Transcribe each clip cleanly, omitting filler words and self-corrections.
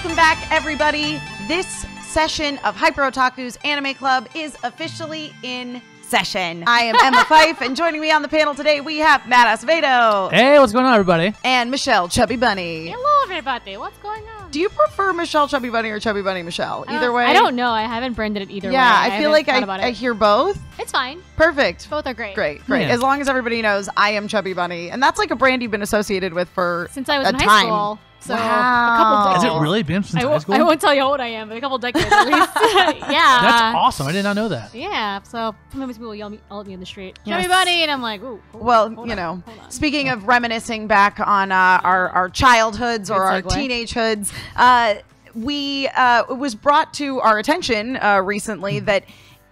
Welcome back, everybody. This session of HyperOtaku's Anime Club is officially in session. I am Emma Fife, and joining me on the panel today, we have Matt Acevedo. Hey, what's going on, everybody? And Michelle Chubby Bunny. Hello, everybody. What's going on? Do you prefer Michelle Chubby Bunny or Chubby Bunny Michelle? Either way? I don't know. I haven't branded it either way. Yeah, I feel like I hear both. It's fine. Perfect. Both are great. Great. Yeah. As long as everybody knows I am Chubby Bunny. And that's like a brand you've been associated with for Since I was a in high time. school. So Wow. a couple Has decades. it really been since high school? I won't tell you how old I am, but a couple decades at least. Yeah. That's awesome. I did not know that. Yeah. So sometimes people yell at me in the street, Yes. Chubby Bunny, and I'm like, ooh. Well, hold you on, know, hold on. speaking of reminiscing back on our childhoods or Good our segue. teenage hoods, it was brought to our attention recently that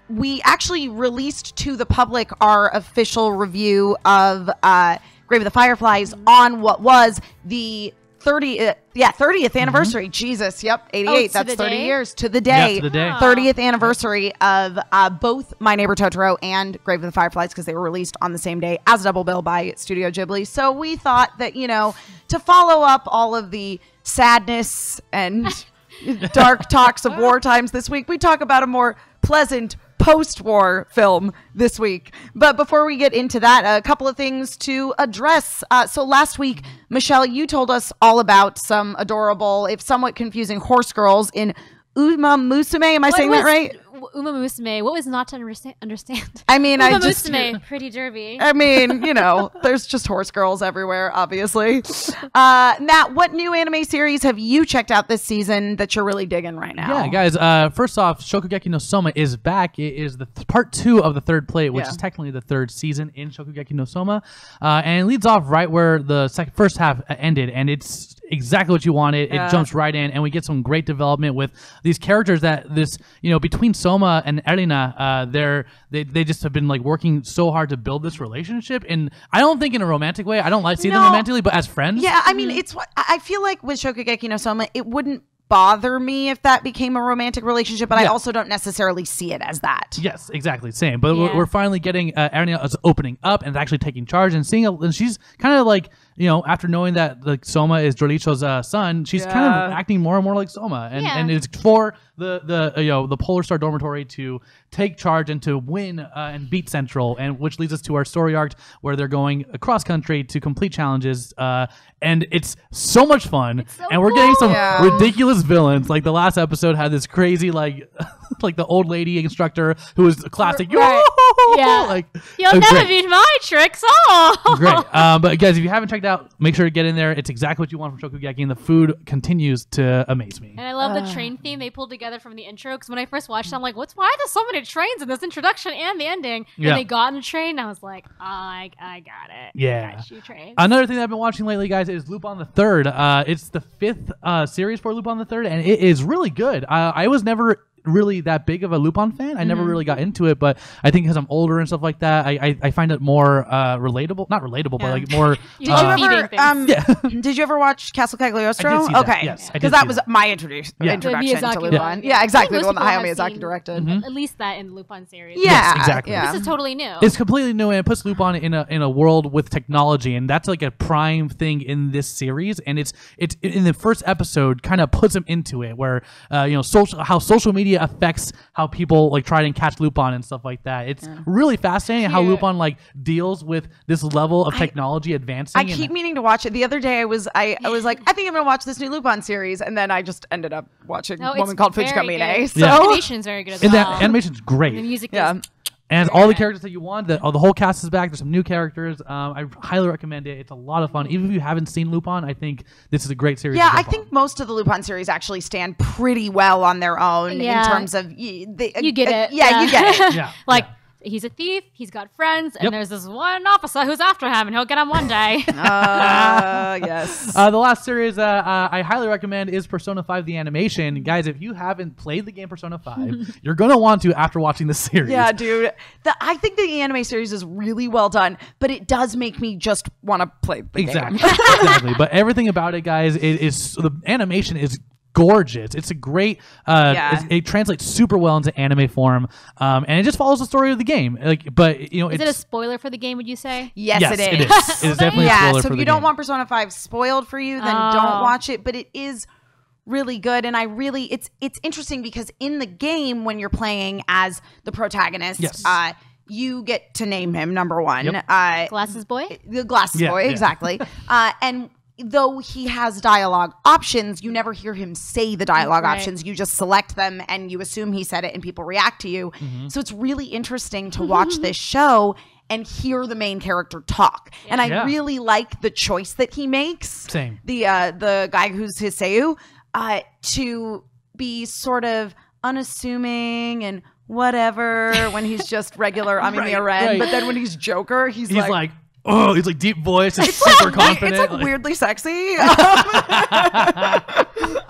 we actually released to the public our official review of Grave of the Fireflies on what was the 30th anniversary. Jesus, yep, 88. to That's the 30 day? years to the day. Yeah, to the day. 30th anniversary of both My Neighbor Totoro and Grave of the Fireflies, because they were released on the same day as a double bill by Studio Ghibli. So we thought that, you know, to follow up all of the sadness and dark talks of war times this week, we talk about a more pleasant post-war film this week. But before we get into that, a couple of things to address. So last week, Michelle, you told us all about some adorable, if somewhat confusing, horse girls in Uma Musume. Am I saying that right? Uma Musume. What was not to understand? I mean, Uma Musume. Pretty derby. I mean, you know, there's just horse girls everywhere, obviously. Matt, what new anime series have you checked out this season that you're really digging right now? Yeah, guys, first off, Shokugeki no Soma is back. It is the part 2 of the third plate, which is technically the third season in Shokugeki no Soma. And it leads off right where the first half ended, and it's exactly what you wanted. It jumps right in, and we get some great development with these characters that between Souma and Erina, they just have been like working so hard to build this relationship, and I don't think in a romantic way. I don't see them romantically, but as friends. Yeah, I mean, it's what I feel like with Shokugeki no Soma, it wouldn't bother me if that became a romantic relationship, but I also don't necessarily see it as that. Yes, exactly, same. But we're finally getting Erina is opening up and actually taking charge and seeing, and she's kind of like, you know, after knowing that like Souma is Joricho's son, she's kind of acting more and more like Souma, and it's for the Polar Star Dormitory to take charge and to win and beat Central, and which leads us to our story arc where they're going across country to complete challenges, and it's so much fun, and we're getting some ridiculous villains. Like the last episode had this crazy like like the old lady instructor who was classic. Right. Yeah, like you'll never beat my tricks. Oh, great. But guys, if you haven't checked out, make sure to get in there. It's exactly what you want from Shokugeki, and the food continues to amaze me. And I love the train theme they pulled together from the intro, because when I first watched it, I'm like, why are there so many trains in this introduction and the ending? Yeah. And they got in the train, and I was like, I got it. Yeah. Got you, trains. Another thing that I've been watching lately, guys, is Lupin the Third. It's the 5th series for Lupin the Third, and it is really good. I was never really that big of a Lupin fan. I never really got into it, but I think because I'm older and stuff like that, I find it more relatable. Not relatable, but like more. Did you ever watch Castle Cagliostro? I did see that. Okay, Yes, I did because see that was that. my introduction The to Miyazaki Lupin. one. Yeah, exactly. I The think one that most Hayao people have Miyazaki seen directed. At least that in the Lupin series. Yeah, Yes, exactly. Yeah. This is totally new. It's completely new, and it puts Lupin in a world with technology, and that's like a prime thing in this series. And it's in the first episode kind of puts him into it, where how social media affects how people like try and catch Lupin and stuff like that. It's really fascinating how Lupin like deals with this level of technology advancing. I keep meaning to watch it. The other day I was like, I think I'm gonna watch this new Lupin series, and then I just ended up watching a woman called Fujikami. So the animation's very good as and well. that animation's great. The music Yeah. is And all the characters that you want, the whole cast is back. There's some new characters. I highly recommend it. It's a lot of fun. Even if you haven't seen Lupin, I think this is a great series. Yeah, I think most of the Lupin series actually stand pretty well on their own in terms of you get it. Yeah, you get it. Yeah. like he's a thief, he's got friends, and there's this one officer who's after him, and he'll get him one day. Yes. The last series I highly recommend is Persona 5 the animation. Guys, if you haven't played the game Persona 5, you're going to want to after watching the series. Yeah, dude. I think the anime series is really well done, but it does make me just want to play the game. Exactly. But everything about it, guys, the animation is gorgeous. It's a great it translates super well into anime form, and it just follows the story of the game. Is it a spoiler for the game, would you say? Yes, it is. It is. It is definitely a spoiler so for if the you don't game. want Persona 5 spoiled for you, then don't watch it, but it is really good. And it's interesting because in the game, when you're playing as the protagonist, you get to name him, number one. Glasses Boy? The Glasses Boy, exactly. And though he has dialogue options, you never hear him say the dialogue options. You just select them and you assume he said it and people react to you. So it's really interesting to watch this show and hear the main character talk. And I really like the choice that he makes. Same. The guy who's his Seiyu, to be sort of unassuming and whatever when he's just regular Amemiya Ren, but then when he's Joker, he's like oh, he's like deep voice, it's super confident. It's like weirdly sexy.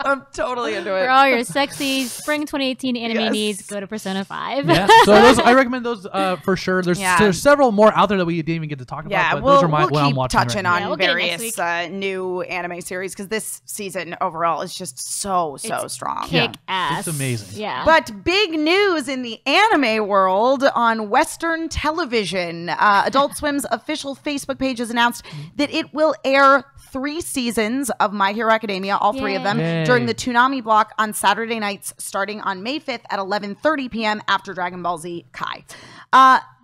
I'm totally into it. For all your sexy spring 2018 anime needs, go to Persona 5. So I recommend those for sure. There's several more out there that we didn't even get to talk about, but those are what I'm watching. We'll keep touching on various new anime series because this season overall is just so strong. Kick ass. It's amazing. Yeah. But big news in the anime world on Western television. Adult Swim's official Facebook page has announced that it will air 3 seasons of My Hero Academia, all 3 of them, during the Toonami block on Saturday nights starting on May 5th at 11:30 p.m. after Dragon Ball Z Kai.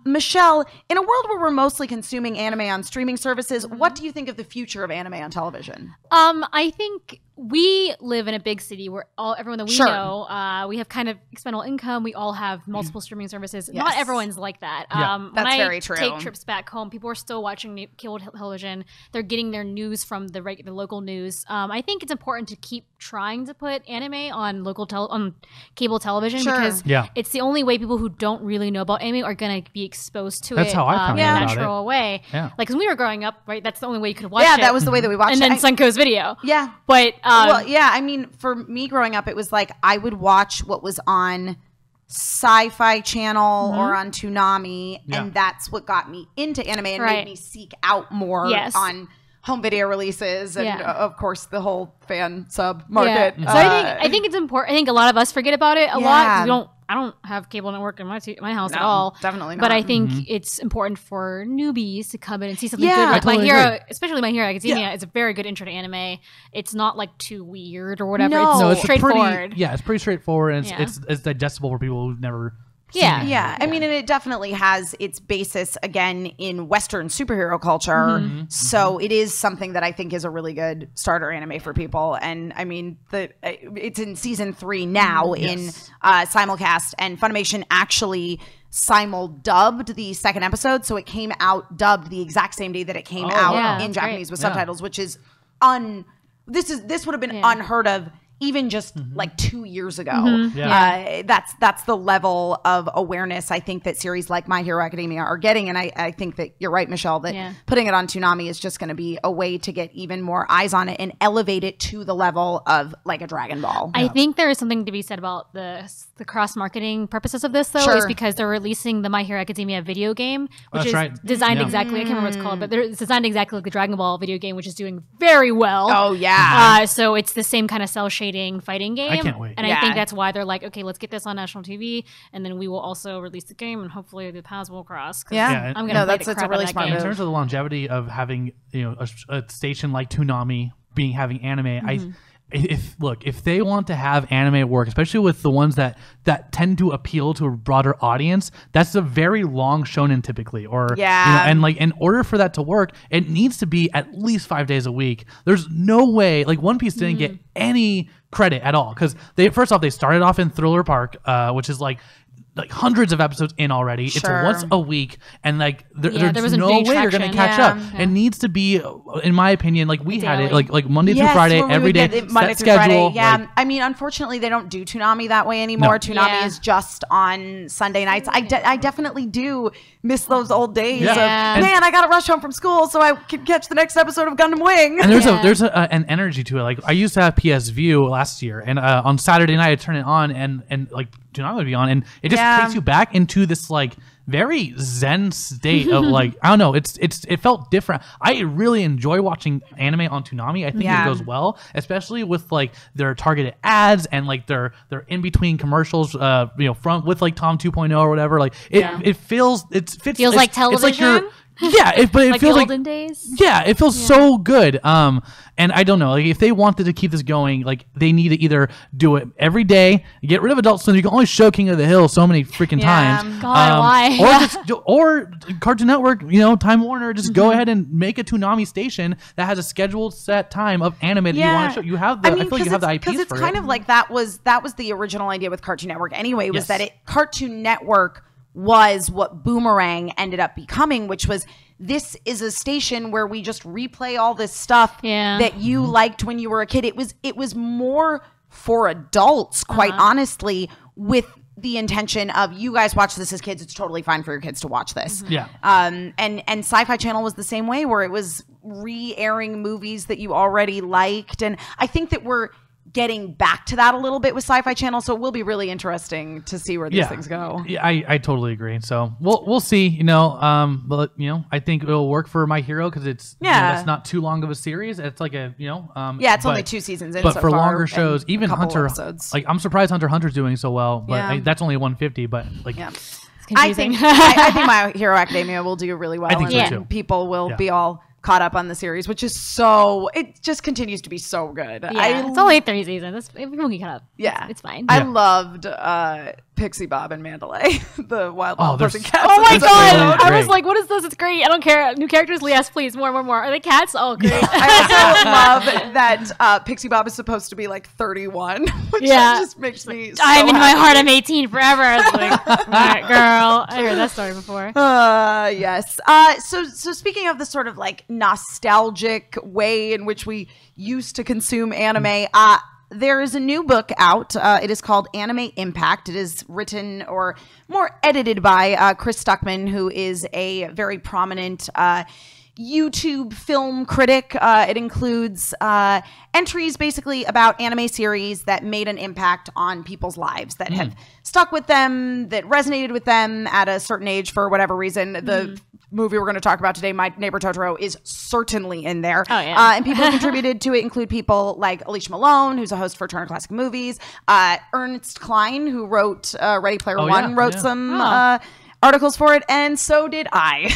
Michelle, in a world where we're mostly consuming anime on streaming services, what do you think of the future of anime on television? I think we live in a big city where everyone that we know, we have kind of expendable income. We all have multiple streaming services. Not everyone's like that. That's very true. Take trips back home, people are still watching cable television. They're getting their news from the local news. I think it's important to keep trying to put anime on on cable television because it's the only way people who don't really know about anime are going to be exposed to it how I found in a out natural way. Yeah. Like, because when we were growing up, right, that's the only way you could watch it. Yeah, that was the way that we watched it. And then Sunko's video. Yeah. But, I mean, for me growing up, it was like I would watch what was on Sci-Fi Channel or on Toonami, and that's what got me into anime and made me seek out more on home video releases and of course the whole fan sub market. So I think it's important. I think a lot of us forget about it a lot. I don't have cable network in my house at all. Definitely not. But I think it's important for newbies to come in and see something good. I totally agree. Especially My Hero Academia, is a very good intro to anime. It's not like too weird or whatever. No. It's straightforward. It's pretty straightforward and it's digestible for people who've never I mean, and it definitely has its basis again in Western superhero culture. So it is something that I think is a really good starter anime for people. And I mean, it's in season 3 now in simulcast, and Funimation actually simul-dubbed the second episode, so it came out dubbed the exact same day that it came out in Japanese with subtitles, which is this would have been unheard of even just like 2 years ago. That's the level of awareness I think that series like My Hero Academia are getting. And I think that you're right, Michelle, that putting it on Toonami is just going to be a way to get even more eyes on it and elevate it to the level of like a Dragon Ball. I think there is something to be said about the cross-marketing purposes of this, though, is because they're releasing the My Hero Academia video game, which is designed exactly, I can't remember what it's called, but it's designed exactly like the Dragon Ball video game, which is doing very well. So it's the same kind of cell shading fighting game. I can't wait. And I think that's why they're like, okay, let's get this on national TV, and then we will also release the game, and hopefully the paths will cross. I'm gonna that's a really smart move. In terms of the longevity of having a station like Toonami having anime, if they want to have anime work, especially with the ones that tend to appeal to a broader audience, that's a very long shonen typically, and like in order for that to work, it needs to be at least 5 days a week. There's no way, like One Piece didn't get any credit at all because they started off in Thriller Park, which is like hundreds of episodes in already. It's once a week, and like there's no way you're gonna catch up. It needs to be, in my opinion, like we had it like Monday through Friday, every day, set schedule. Friday. I mean, unfortunately, they don't do Toonami that way anymore. Toonami is just on Sunday nights. I definitely do miss those old days of, man, I gotta rush home from school so I can catch the next episode of Gundam Wing. And there's an energy to it. Like I used to have PS View last year, and on Saturday night I'd turn it on, and like Toonami would be on, and it just takes you back into this like very zen state of like, I don't know, it felt different. I really enjoy watching anime on Toonami. I think it goes well, especially with like their targeted ads and like their in between commercials, from with like Tom 2.0 or whatever. Like it fits like television. It's like Yeah, but it like feels the like olden days. Yeah, it feels so good. And I don't know, like if they wanted to keep this going, like they need to either do it every day, get rid of Adult Swim. You can only show King of the Hill so many freaking times. God, why? Or Cartoon Network, Time Warner, just go ahead and make a Toonami station that has a scheduled set time of anime that you want to show. You have the, I feel like you have the IPs because it's kind of like that was the original idea with Cartoon Network anyway. Was that Cartoon Network was what Boomerang ended up becoming, which was this is a station where we just replay all this stuff that you liked when you were a kid. It was more for adults, quite honestly, with the intention of you guys watch this as kids. It's totally fine for your kids to watch this. Yeah. And Sci-Fi Channel was the same way, where it was re-airing movies that you already liked. And I think that we're getting back to that a little bit with Sci-Fi Channel, so it will be really interesting to see where these things go. Yeah, I totally agree. So we'll see. But I think it'll work for My Hero because it's it's not too long of a series. It's like a it's only 2 seasons in. But so for far, longer shows, even Hunter, episodes. like I'm surprised Hunter's doing so well. But that's only 150. But like. Yeah. I think My Hero Academia will do really well. I think so too. People will be all caught up on the series, which is it just continues to be so good. Yeah, it's only 30 seasons. People can caught up. Yeah. It's fine. I loved Pixie Bob and Mandalay, the Wild Pussycats. Oh my god! I was like, what is this? It's great. I don't care. New characters? Yes, please. More. Are they cats? Oh, great. I also love that Pixie Bob is supposed to be like 31, which just makes me so I'm in my happy. heart, I'm 18 forever. I was like, all right, girl. I heard that story before. Yes. So speaking of the sort of like nostalgic way in which we used to consume anime, there is a new book out. It is called Anime Impact. It is written or more edited by Chris Stuckman, who is a very prominent YouTube film critic. It includes entries basically about anime series that made an impact on people's lives, that have stuck with them, that resonated with them at a certain age for whatever reason. The movie we're going to talk about today, My Neighbor Totoro, is certainly in there. Oh, yeah. And people who contributed to it include people like Alicia Malone, who's a host for Turner Classic Movies, Ernest Cline, who wrote Ready Player One, wrote some articles for it, and so did I.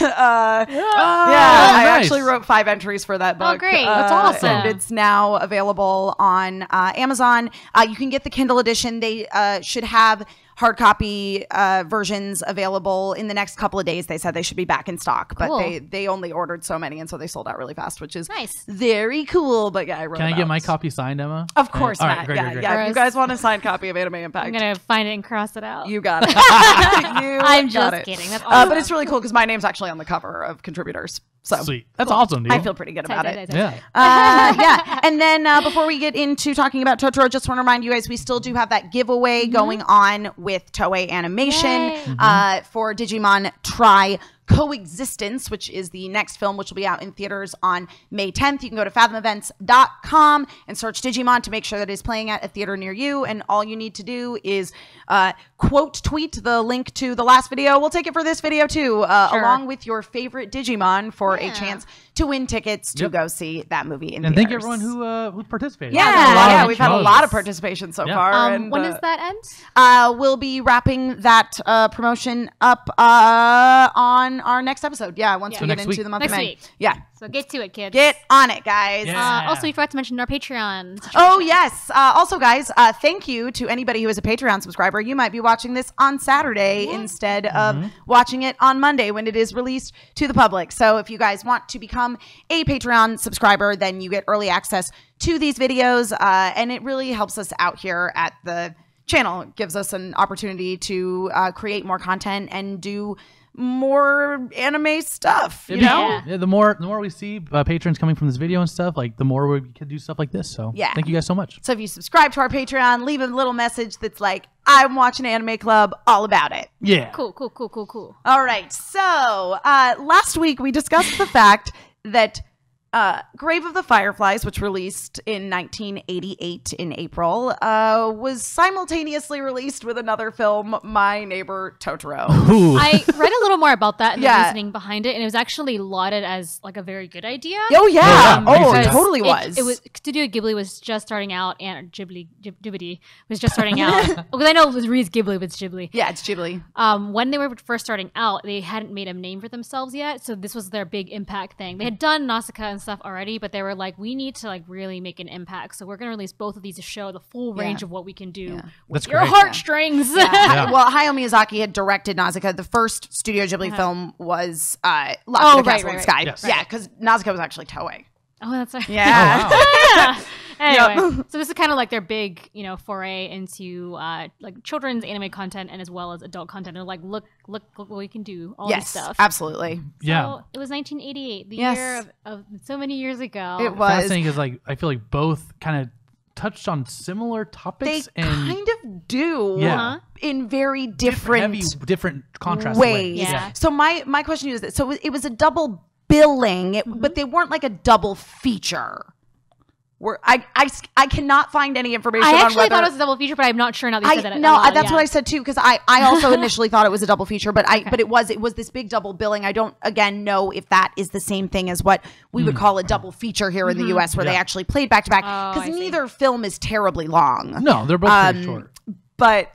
I actually wrote 5 entries for that book. Oh, great. That's awesome. And it's now available on Amazon. You can get the Kindle edition. They should have hard copy versions available in the next couple of days. They said they should be back in stock, but they only ordered so many, and so they sold out really fast, which is very cool. But yeah, I wrote. Can I get my copy signed, Emma? Of course, Matt. Matt. Right, great, great. If you guys want a signed copy of Anime Impact, I'm gonna find it and cross it out. you got it. I'm just kidding. That's awesome. But it's really cool because my name's actually on the cover of contributors. So sweet. That's awesome, dude. I feel pretty good about it. Yeah. And then before we get into talking about Totoro, just want to remind you guys, we still do have that giveaway going on with Toei Animation for Digimon Try Coexistence, which is the next film, which will be out in theaters on May 10th. You can go to fathomevents.com and search Digimon to make sure that it's playing at a theater near you. And all you need to do is quote tweet the link to the last video. We'll take it for this video too, along with your favorite Digimon for a chance to win tickets to go see that movie in theaters. And thank everyone who participated. Yeah, we've had a lot of participation so far. And when does that end? We'll be wrapping that promotion up on our next episode. Once we get into the month of May. Yeah. So get to it, kids. Get on it, guys. Also, we forgot to mention our Patreon situation. Oh, yes. Also, guys, thank you to anybody who is a Patreon subscriber. You might be watching this on Saturday instead of watching it on Monday when it is released to the public. So if you guys want to become a Patreon subscriber, then you get early access to these videos. And it really helps us out here at the channel. It gives us an opportunity to create more content and do more anime stuff, you know? Yeah, the more we see patrons coming from this video and stuff, like the more we can do stuff like this. So thank you guys so much. So if you subscribe to our Patreon, leave a little message that's like, I'm watching Anime Club, all about it. Yeah. Cool. All right. So last week we discussed the fact that Grave of the Fireflies, which released in 1988 in April, was simultaneously released with another film, My Neighbor Totoro. Ooh. I read a little more about that and the reasoning behind it, and it was actually lauded as like a very good idea. Oh yeah, it totally was. It was Studio Ghibli was just starting out, and Blvd was just starting out. Because I know it reads Ghibli, but it's Ghibli. Yeah, it's Ghibli. When they were first starting out, they hadn't made a name for themselves yet, so this was their big impact thing. They had done Nausicaa and stuff already, but they were like, we need to like really make an impact, so we're going to release both of these to show the full range of what we can do with your heartstrings. Well, Hayao Miyazaki had directed Nausicaa. The first Studio Ghibli film was Lost in the Castle in the Sky. Yes. Yeah, because Nausicaa was actually Toei. Oh, that's right. Yeah. Oh, wow. Anyway, so this is kind of like their big, foray into like children's anime content and as well as adult content. They're like, look what we can do. All this stuff. Absolutely. Yeah. So it was 1988, the year of so many years ago. It was. Fascinating is like I feel like both kind of touched on similar topics. They and kind of do. Yeah. In very different contrast ways. Yeah. So my question is this: so it was a double billing, but they weren't like a double feature. Where I cannot find any information on whether... I actually thought it was a double feature, but I'm not sure now that you said that. No, that's what I said too, because I also initially thought it was a double feature, but it was this big double billing. I don't, again, know if that is the same thing as what we would call a double feature here in the U.S., where they actually played back-to-back, because neither film is terribly long. No, they're both pretty short. But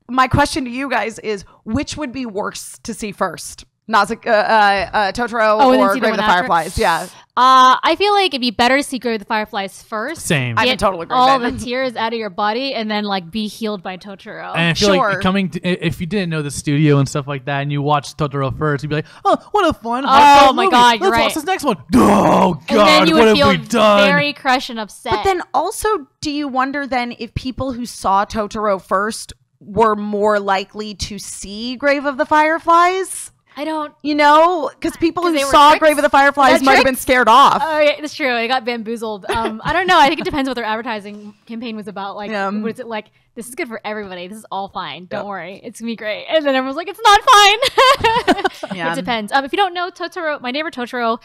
my question to you guys is, which would be worse to see first? Nausicaa, Totoro, or Grave of the Fireflies? Yeah. I feel like it'd be better to see Grave of the Fireflies first. Same. I totally agree. All the tears out of your body, and then like be healed by Totoro. And I feel like if you didn't know the studio and stuff like that, and you watched Totoro first, you'd be like, "Oh, what a fun! Oh my god, you're Let's right. watch this next one." Oh god, and then you what would have we feel done? very crushed and upset. But then also, do you wonder then if people who saw Totoro first were more likely to see Grave of the Fireflies? I don't, because people who saw tricked? Grave of the Fireflies might have been scared off. Oh yeah, that's true. I got bamboozled. I don't know. I think it depends what their advertising campaign was about. Like, was it like, this is good for everybody. This is all fine. Don't worry. It's going to be great. And then everyone's like, it's not fine. It depends. If you don't know, Totoro, My Neighbor Totoro,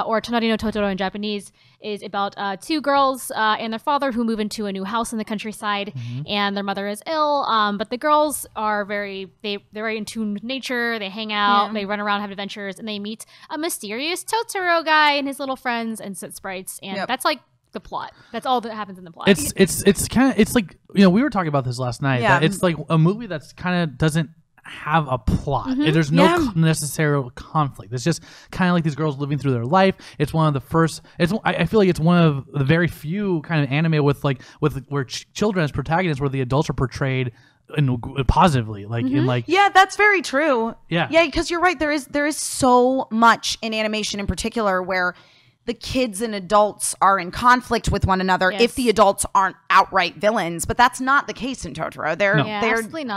or Tonari no Totoro in Japanese, is about two girls and their father who move into a new house in the countryside, and their mother is ill. But the girls are they're very in tune with nature. They hang out, they run around, have adventures, and they meet a mysterious Totoro guy and his little friends and sprites. And that's like the plot. That's all that happens in the plot. It's kind of, it's like, we were talking about this last night. That it's like a movie that's kind of doesn't have a plot. There's no necessary conflict. It's just kind of like these girls living through their life. It's one of the first. I feel like it's one of the very few kind of anime with where children as protagonists, where the adults are portrayed positively, yeah, that's very true. Yeah, because you're right. There is so much in animation in particular where the kids and adults are in conflict with one another if the adults aren't outright villains, but that's not the case in Totoro. Their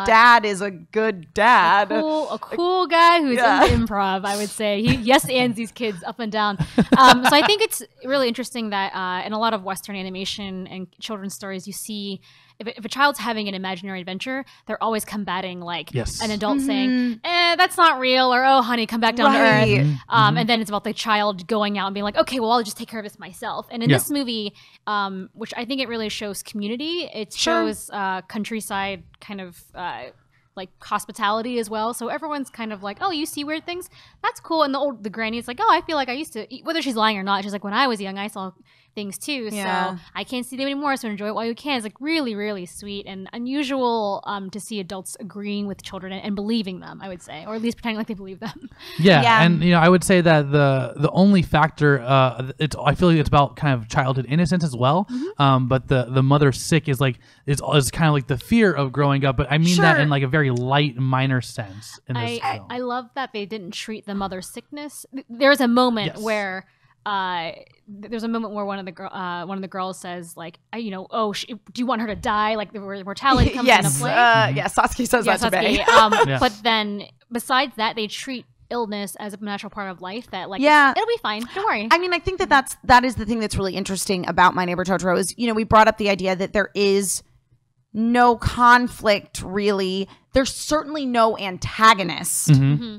dad is a good dad. A cool guy who's into improv, I would say. He yes-ands these kids up and down. So I think it's really interesting that in a lot of Western animation and children's stories, you see if a child's having an imaginary adventure, they're always combating an adult saying, that's not real, or oh honey, come back down to earth. And then it's about the child going out and being like, okay, well, I'll just take care of this myself. And in this movie, which I think it really shows community, it shows countryside kind of like hospitality as well. So everyone's kind of like, oh, you see weird things? That's cool. And the granny is like, oh, I feel like I used to, whether she's lying or not, she's like, when I was young, I saw things too. So I can't see them anymore. So enjoy it while you can. It's like really, really sweet and unusual to see adults agreeing with children and believing them, I would say, or at least pretending like they believe them. Yeah. And I would say that the only factor, I feel like it's about kind of childhood innocence as well. But the mother sick is kind of like the fear of growing up. But I mean that in like a very light, minor sense in this film. I love that they didn't treat the mother's sickness. There's a moment where one of the girls says like, do you want her to die? Like the mortality comes into play. Sasuke says that to me. But then besides that, they treat illness as a natural part of life that it'll be fine, don't worry. I mean, I think that is the thing that's really interesting about My Neighbor Totoro is, we brought up the idea that there is no conflict really. There's certainly no antagonist,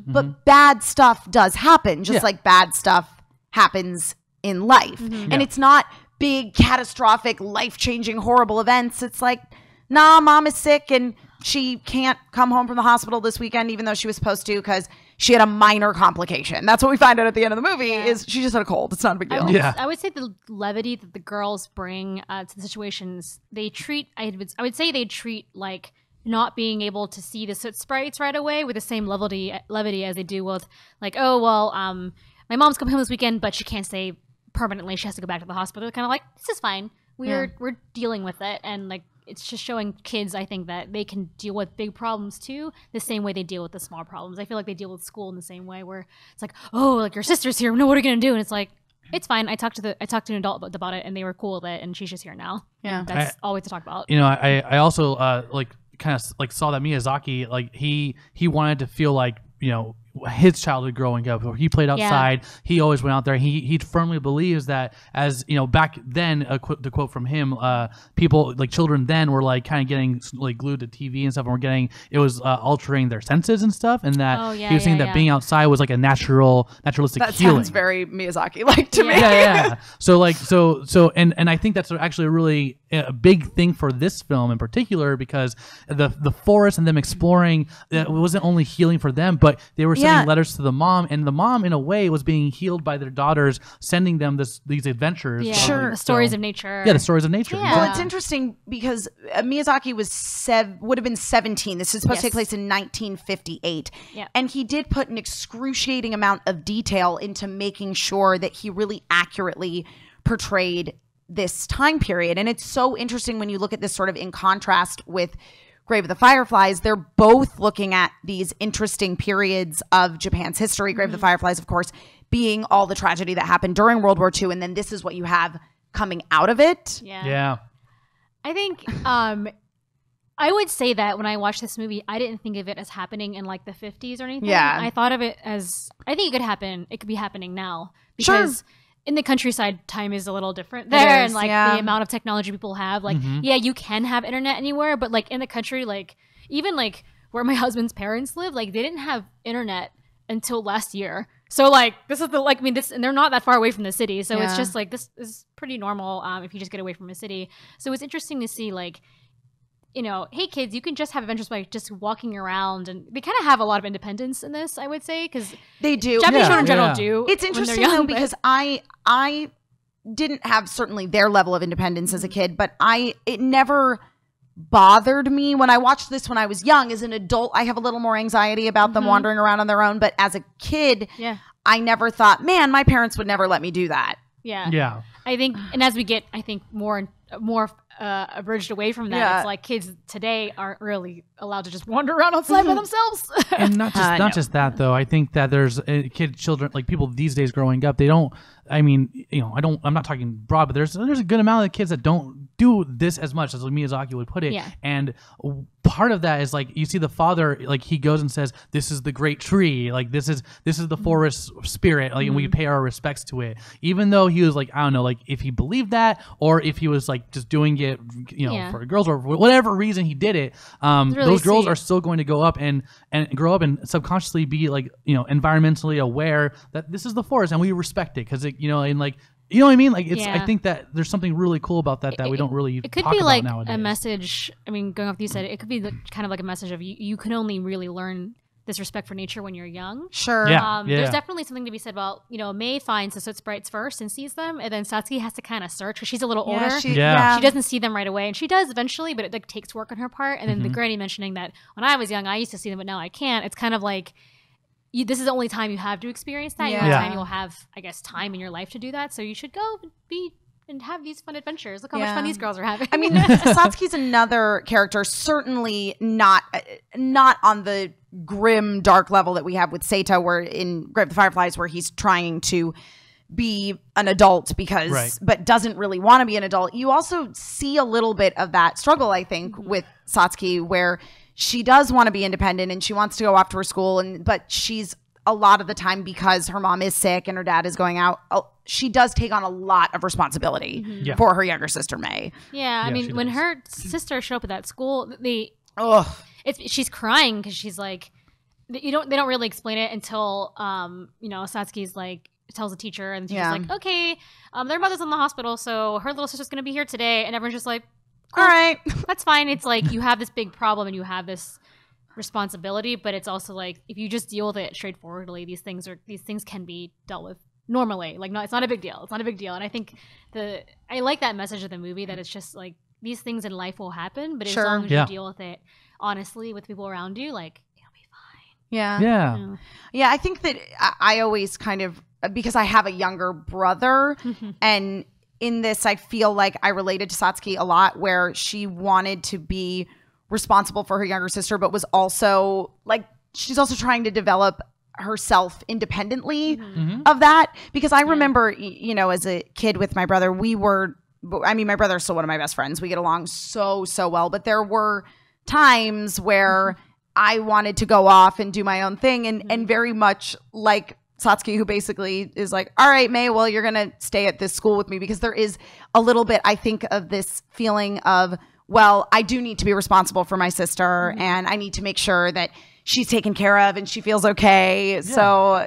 but bad stuff does happen, just like bad stuff happens in life. And it's not big, catastrophic, life-changing, horrible events. It's like, nah, mom is sick and she can't come home from the hospital this weekend, even though she was supposed to, because she had a minor complication. That's what we find out at the end of the movie is she just had a cold. It's not a big deal. I would say the levity that the girls bring to the situations, they treat, I would say they treat like not being able to see the soot sprites right away with the same levity as they do with like, oh, well, my mom's coming home this weekend, but she can't stay permanently. She has to go back to the hospital. Kind of like, this is fine. We're dealing with it. And like, it's just showing kids, I think, that they can deal with big problems too, the same way they deal with the small problems. I feel like they deal with school in the same way, where it's like, oh, like your sister's here. No, what are you gonna do? And it's like, it's fine. I talked to an adult about it, and they were cool with it, and she's just here now. Yeah, and that's all we have to talk about. You know, I also like kind of like saw that Miyazaki, like he wanted to feel like, you know, his childhood growing up, where he played outside, he always went out there. He firmly believes that, as you know, back then, to quote from him, people like children then were like kind of getting like glued to TV and stuff, and it was altering their senses and stuff, and that he was saying that being outside was like a naturalistic healing. That sounds very Miyazaki like to me. So like and I think that's actually a really big thing for this film in particular, because the forest and them exploring, it wasn't only healing for them, but they were sending letters to the mom, and the mom in a way was being healed by their daughters sending them these adventures. The stories of nature. The stories of nature. Well, it's interesting because Miyazaki would have been 17. This is supposed to take place in 1958. And he did put an excruciating amount of detail into making sure that he really accurately portrayed this time period. And it's so interesting when you look at this sort of in contrast with Grave of the Fireflies. They're both looking at these interesting periods of Japan's history. Grave of the Fireflies, of course, being all the tragedy that happened during World War II, and then this is what you have coming out of it. I think I would say that when I watched this movie, I didn't think of it as happening in like the 50s or anything. I thought of it as, I think it could happen. It could be happening now, because in the countryside, time is a little different there, and like the amount of technology people have, like you can have internet anywhere, but like in the country, like even like where my husband's parents live, like they didn't have internet until last year. So like this is and they're not that far away from the city, so it's just like this is pretty normal if you just get away from a city. So it's interesting to see like, you know, hey kids, you can just have adventures by just walking around, and they kind of have a lot of independence in this, I would say, because they do. Japanese children in general do. It's interesting though, because I didn't have certainly their level of independence as a kid, but it never bothered me when I watched this when I was young. As an adult, I have a little more anxiety about them wandering around on their own, but as a kid, I never thought, man, my parents would never let me do that. I think, and as we get, I think more abridged away from that, it's like kids today aren't really allowed to just wander around outside by themselves. And not just that though. I think that there's children, like people these days growing up, they don't. I mean, you know, I'm not talking broad, but there's a good amount of kids that don't do this as much as Miyazaki would put it. And part of that is like, you see the father, like he goes and says, this is the great tree, like this is the forest spirit, like, and we pay our respects to it, even though he was like, I don't know, like if he believed that or if he was like just doing it, you know, for girls or for whatever reason he did it. Really those girls are still going to go up and grow up and subconsciously be like, you know, environmentally aware that this is the forest and we respect it, because it, you know, and like, you know what I mean? Like, it's. I think that there's something really cool about that we don't really it could talk be about like nowadays. A message. I mean, going off what you said, it could be kind of like a message of you can only really learn this respect for nature when you're young. There's definitely something to be said about, you know, Mei finds the soot sprites first and sees them, and then Satsuki has to kind of search because she's a little older. She doesn't see them right away, and she does eventually, but it like takes work on her part. And then the granny mentioning that when I was young, I used to see them, but now I can't. It's kind of like, this is the only time you have to experience that. The only time you'll have, I guess, time in your life to do that. So you should go and have these fun adventures. Look how much fun these girls are having. I mean, Satsuki's another character, certainly not on the grim, dark level that we have with Seita, where in Grave of the Fireflies, where he's trying to be an adult but doesn't really want to be an adult. You also see a little bit of that struggle, I think, with Satsuki, where she does want to be independent and she wants to go off to her school, but she's a lot of the time, because her mom is sick and her dad is going out, she does take on a lot of responsibility for her younger sister Mei. I mean, when her sister showed up at that school, she's crying because she's like, they don't really explain it until you know, Satsuki's like, tells the teacher, and the teacher's like, okay, their mother's in the hospital, so her little sister's gonna be here today, and everyone's just like, cool, all right, that's fine. It's like you have this big problem and you have this responsibility, but it's also like if you just deal with it straightforwardly, these things can be dealt with normally. Like, no, it's not a big deal. It's not a big deal. And I think I like that message of the movie, that it's just like these things in life will happen, but as long as you deal with it honestly with people around you, like it'll be fine. Yeah. I think that I always kind of, because I have a younger brother, and in this I feel like I related to Satsuki a lot, where she wanted to be responsible for her younger sister, but was also like, she's also trying to develop herself independently of that. Because I remember, you know, as a kid with my brother, my brother's still one of my best friends. We get along so well, but there were times where I wanted to go off and do my own thing, and very much like Satsuki, who basically is like, all right, May, well, you're going to stay at this school with me, because there is a little bit, I think, of this feeling of, well, I do need to be responsible for my sister, and I need to make sure that she's taken care of and she feels okay. Yeah. So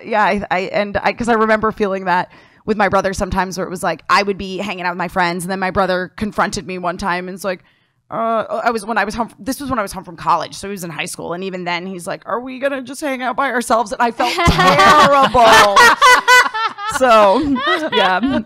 because I remember feeling that with my brother sometimes, where it was like, I would be hanging out with my friends, and then my brother confronted me one time and it's like, this was when I was home from college, so he was in high school, and even then he's like, are we gonna just hang out by ourselves? And I felt terrible. So yeah.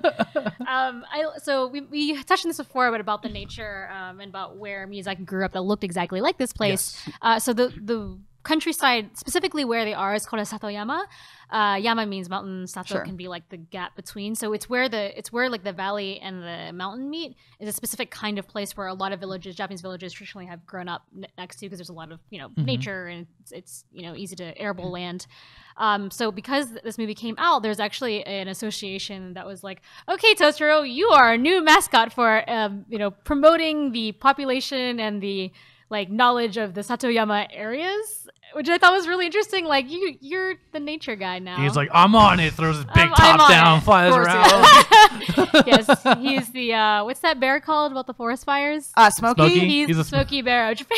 So we touched on this before, but about the nature and about where Miyazaki grew up that looked exactly like this place. So the countryside, specifically where they are, is called a Satoyama. Yama means mountain. Sato can be like the gap between. So it's where like the valley and the mountain meet. Is a specific kind of place where a lot of Japanese villages traditionally have grown up next to, because there's a lot of nature, and it's easy to arable land. So because this movie came out, there's actually an association that was like, okay, Totoro, you are a new mascot for promoting the population and the like knowledge of the Satoyama areas, which I thought was really interesting. Like you're the nature guy now. He's like, I'm on it. Throws his big top down, flies around. Yes, he's the what's that bear called about the forest fires? Smokey. He's a Smokey Bear of Japan.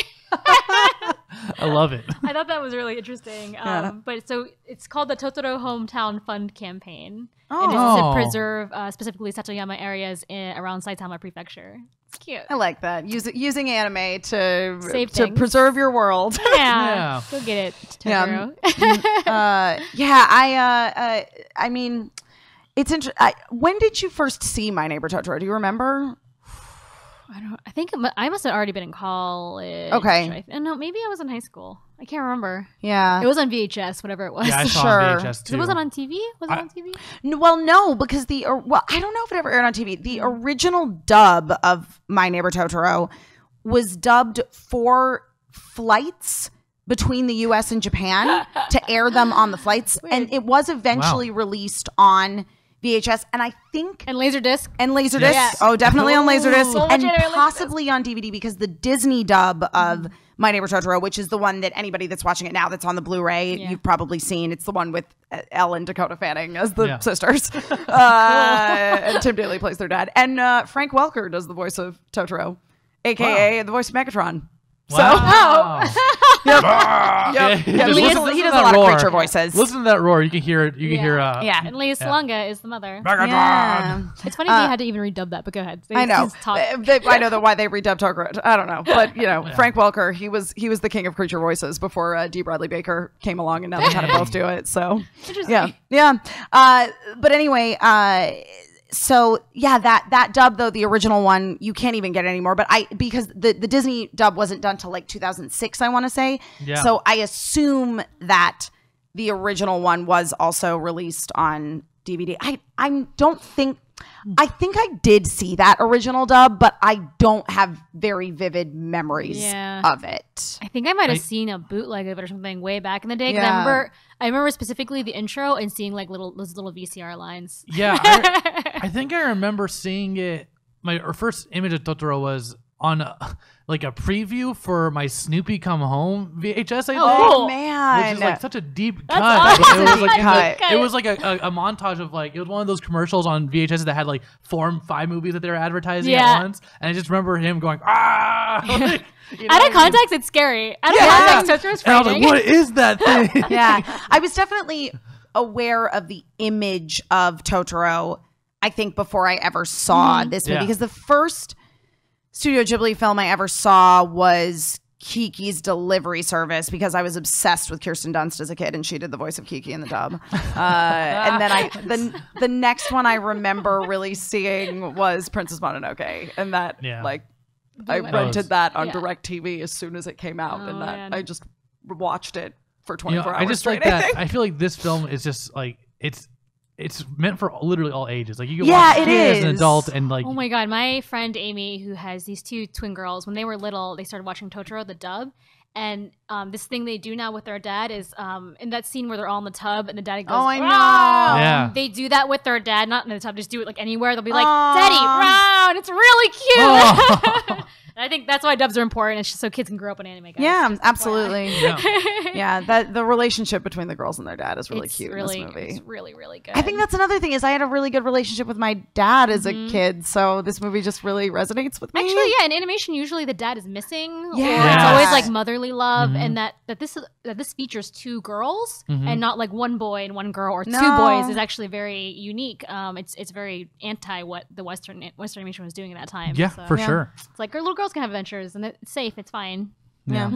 I love it. I thought that was really interesting. But so it's called the Totoro Hometown Fund Campaign. And it's to preserve specifically Satoyama areas around Saitama Prefecture. It's cute. I like that. Using anime to preserve your world. Yeah. Go get it, Totoro. I mean, it's interesting. When did you first see My Neighbor Totoro? Do you remember? I think I must have already been in college. Okay. No, maybe I was in high school. I can't remember. Yeah. It was on VHS, whatever it was. Yeah, I saw on VHS too. It wasn't on TV? Was it on TV? No, because I don't know if it ever aired on TV. The original dub of My Neighbor Totoro was dubbed for flights between the US and Japan to air them on the flights. Weird. And it was eventually released on VHS, and I think Laserdisc. Yes. Oh, definitely on Laserdisc, and possibly on DVD, because the Disney dub of My Neighbor Totoro, which is the one that anybody that's watching it now that's on the Blu-ray, you've probably seen. It's the one with Elle and Dakota Fanning as the sisters, and Tim Daly plays their dad, and Frank Welker does the voice of Totoro, aka the voice of Megatron. Wow. So, yep. He does a lot of creature voices. Listen to that roar. You can hear it. You can hear. And Leia Salonga is the mother. Megatron. Yeah. It's funny they had to even redub that, but go ahead. I know. I know why they redubbed Totoro. I don't know, but Frank Welker, he was the king of creature voices before D. Bradley Baker came along, and now they kind of both do it. So yeah. But anyway. So yeah, that dub though, the original one, you can't even get it anymore. But because the Disney dub wasn't done till like 2006, I want to say. Yeah. So I assume that the original one was also released on DVD. I think I did see that original dub, but I don't have very vivid memories of it. I think I might have seen a bootleg of it or something way back in the day. I remember specifically the intro and seeing like those little VCR lines. Yeah, I think I remember seeing it. My first image of Totoro was on like a preview for my Snoopy Come Home VHS. I think. Oh man, which is like such a deep cut. Awesome. It was like a montage of like, it was one of those commercials on VHS that had like 4 or 5 movies that they were advertising at once, and I just remember him going like, out of context, it's scary. Out of context, Totoro's frightening. And I was like, what is that thing? Yeah, I was definitely aware of the image of Totoro, I think, before I ever saw this movie. Because the first Studio Ghibli film I ever saw was Kiki's Delivery Service, because I was obsessed with Kirsten Dunst as a kid, and she did the voice of Kiki in the dub. And then the next one I remember really seeing was Princess Mononoke, and that I rented that on DirecTV as soon as it came out, and that I just watched it for 24 hours. I just straight, like that. I feel like this film is just like it's meant for literally all ages. Like you can watch it as an adult, and like, oh my god, my friend Amy, who has these 2 twin girls, when they were little, they started watching Totoro the dub, and this thing they do now with their dad is in that scene where they're all in the tub and the daddy goes, oh, I know. Yeah. They do that with their dad, not in the tub, just do it like anywhere. They'll be like, Daddy, round. It's really cute. And I think that's why dubs are important. It's just so kids can grow up on anime, guys. Yeah, absolutely. That the relationship between the girls and their dad is really cute in this movie. It's really, really good. I think that's another thing, is I had a really good relationship with my dad as a kid, so this movie just really resonates with me. Actually, in animation, usually the dad is missing, or it's always like motherly love, and that this features 2 girls and not like 1 boy and 1 girl, or 2 boys is actually very unique. It's very anti what the Western animation was doing at that time. Yeah, so, for sure. It's like little girls can have adventures, and it's safe. It's fine. Yeah,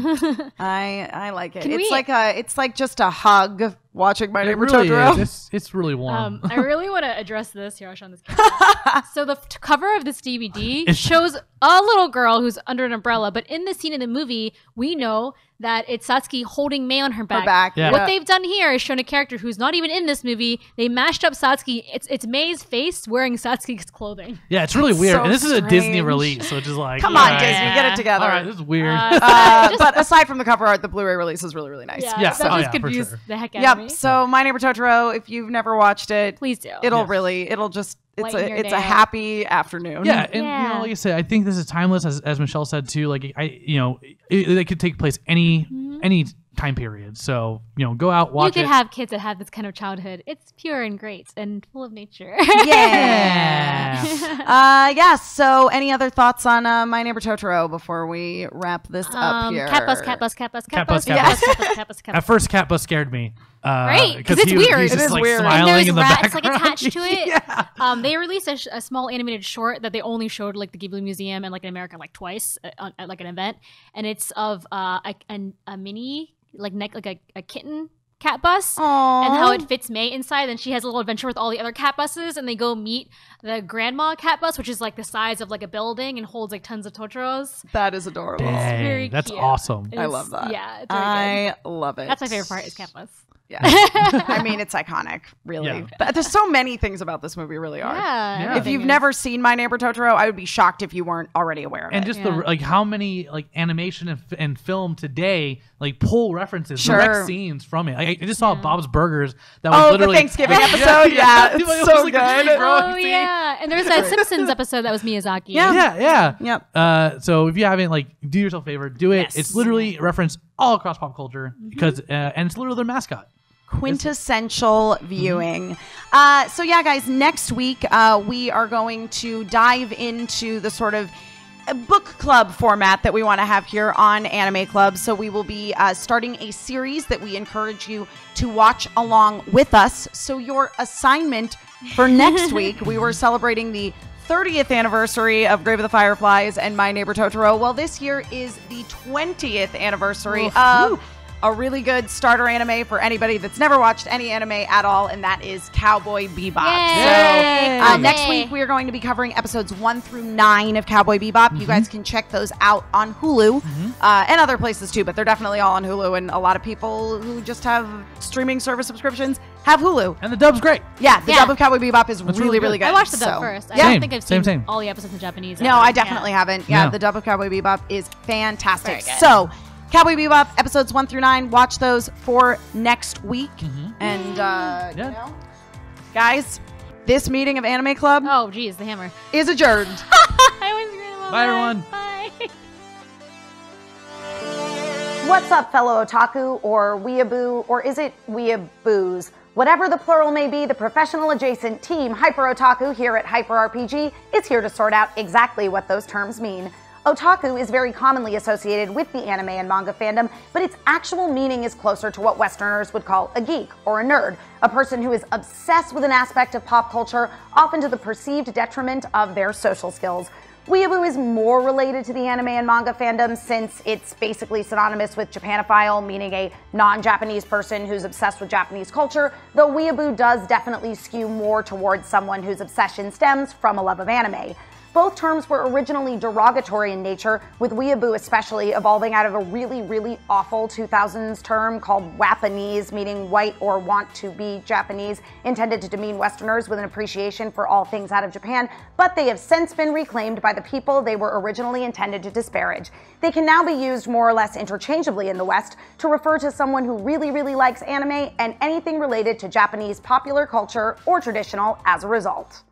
I like it. It's like just a hug watching My Neighbor Totoro. It's really warm. I really want to address this here. I'll show on this camera. So the cover of this DVD shows a little girl who's under an umbrella, but in the scene in the movie, we know that it's Satsuki holding Mei on her back. What they've done here is shown a character who's not even in this movie. They mashed up Satsuki. It's Mei's face wearing Satsuki's clothing. Yeah, it's really weird. And this is a Disney release, so it's just like, come on, Disney, get it together. All right, this is weird. But aside from the cover art, the Blu-ray release is really, really nice. Yeah, that just confused the heck out of me. So My Neighbor Totoro, if you've never watched it, please do. It's a happy afternoon. Yeah, and you know, like I said, I think this is timeless, as Michelle said too. Like it could take place any time period. So go out, watch it. You could have kids that have this kind of childhood. It's pure and great and full of nature. Yeah. So any other thoughts on My Neighbor Totoro before we wrap this up here? Cat bus. At first, Cat Bus scared me. Right, because it's weird. He's just, weird. Smiling and there's in the rats background. like attached to it. They released a small animated short that they only showed like the Ghibli Museum and like in America like twice at like an event, and it's of a mini like a kitten cat bus. Aww. And how it fits Mei inside, and she has a little adventure with all the other cat buses, and they go meet the grandma cat bus, which is like the size of like a building and holds like tons of Totoros. That is adorable. Dang, that's cute. awesome. I love that. Yeah, it's very good. Love it. That's my favorite part is cat bus. Yeah. I mean, it's iconic, really. Yeah. But there's so many things about this movie really are. Yeah. If you've never seen My Neighbor Totoro, I would be shocked if you weren't already aware of it. And just how many like animation and film today like pull references, direct scenes from it. I just saw Bob's Burgers that was literally the Thanksgiving episode. It's so good. Oh yeah, and there's that Simpsons episode that was Miyazaki. Yeah. Yep. So if you haven't, like, do yourself a favor, do it. Yes. It's literally referenced all across pop culture because and it's literally their mascot. Quintessential viewing. So yeah, guys, next week we are going to dive into the sort of book club format that we want to have here on Anime Club. So we will be starting a series that we encourage you to watch along with us. So your assignment for next week, we were celebrating the 30th anniversary of Grave of the Fireflies and My Neighbor Totoro. Well, this year is the 20th anniversary of a really good starter anime for anybody that's never watched any anime at all, and that is Cowboy Bebop. Yay! So next week we are going to be covering episodes 1 through 9 of Cowboy Bebop. You guys can check those out on Hulu and other places too, but they're definitely all on Hulu, and a lot of people who just have streaming service subscriptions have Hulu. And the dub's great. Yeah, the dub of Cowboy Bebop is really good. I watched the dub first. I don't think I've seen all the episodes in Japanese. No, I definitely haven't. Yeah, the dub of Cowboy Bebop is fantastic. So Cowboy Bebop episodes 1 through 9. Watch those for next week. And you know, guys, this meeting of Anime Club. Oh, geez, the hammer is adjourned. Bye, everyone. Bye. What's up, fellow otaku, or weeaboo, or is it weeaboos? Whatever the plural may be, the professional adjacent team HyperOtaku here at HyperRPG is here to sort out exactly what those terms mean. Otaku is very commonly associated with the anime and manga fandom, but its actual meaning is closer to what Westerners would call a geek or a nerd, a person who is obsessed with an aspect of pop culture, often to the perceived detriment of their social skills. Weeaboo is more related to the anime and manga fandom since it's basically synonymous with Japanophile, meaning a non-Japanese person who's obsessed with Japanese culture, though weeaboo does definitely skew more towards someone whose obsession stems from a love of anime. Both terms were originally derogatory in nature, with weeaboo especially evolving out of a really awful 2000s term called Wapanese, meaning white or want to be Japanese, intended to demean Westerners with an appreciation for all things out of Japan, but they have since been reclaimed by the people they were originally intended to disparage. They can now be used more or less interchangeably in the West to refer to someone who really likes anime and anything related to Japanese popular culture or traditional as a result.